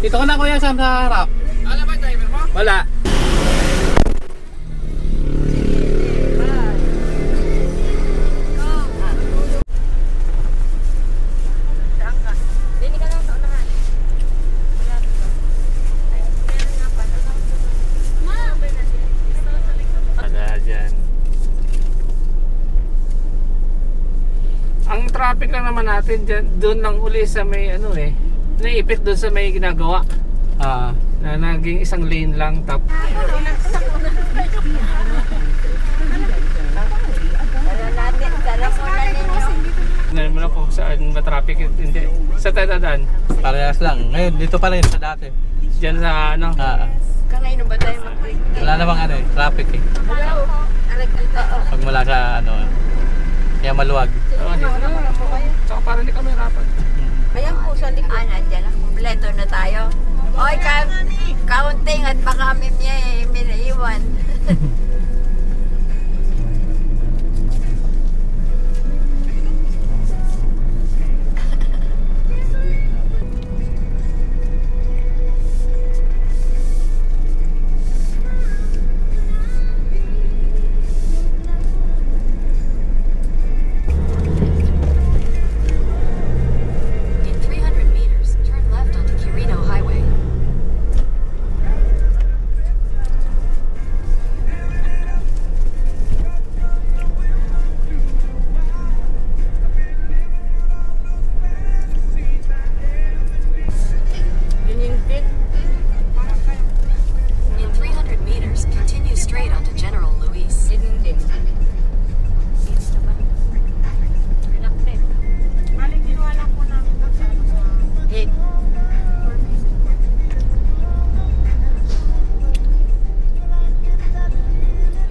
Dito ka na kuya sa harap. Wala ba yung driver mo? Wala. Ang traffic lang naman natin dyan, doon lang uli sa may ano eh, naipit doon sa may ginagawa. Na naging isang lane lang tap. Tingnan mo na kung saan ba traffic, hindi. Sa Tadadaan. Parehas lang. Ngayon, dito pa rin sa dati. Diyan sa ano. Kangayon ba tayo mag-break? Wala namang ano eh, traffic eh. Pag mula sa ano, kaya maluwag. Saka parang hindi kami rapat. Ayan po sa likod. Nandiyan na. Kompleto na tayo. Oy, kaunting at baka kami niya eh, minaiwan.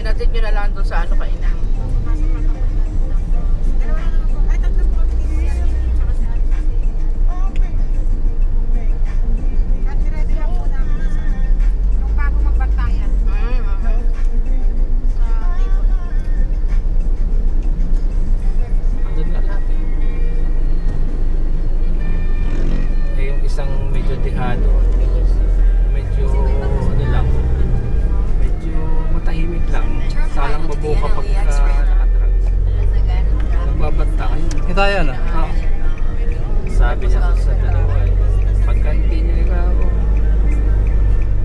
Inatid nyo na lang doon sa ano kainan. Doon na lahat eh. Eh yung isang medyo dehado. Medyo ano lang. Medyo matahimik lang. Salang mabuka pag nakadrag. Nagbabanta kayo. Ito yan ah. Sabi niya sa dalawa eh. Pagka hindi niya ikaw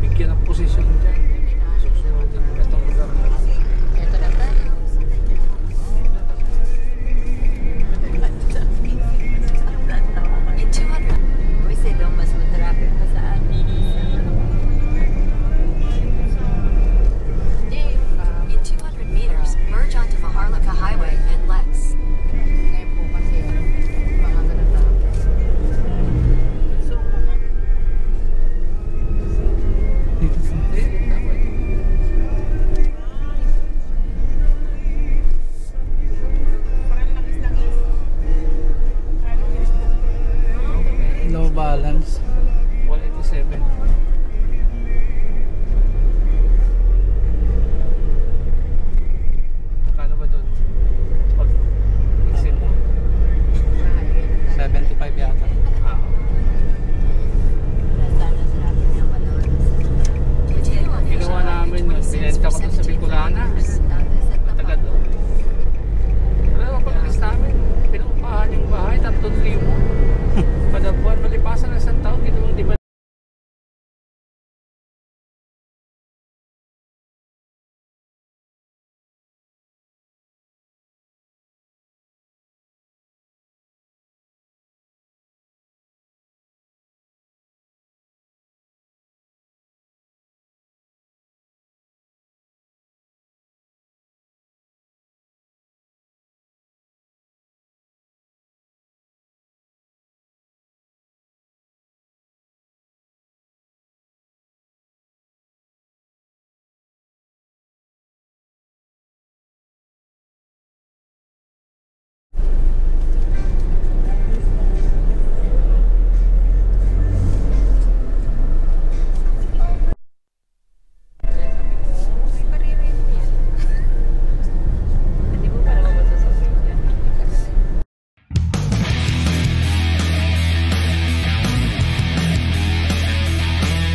bigyan ng posisyon dyan.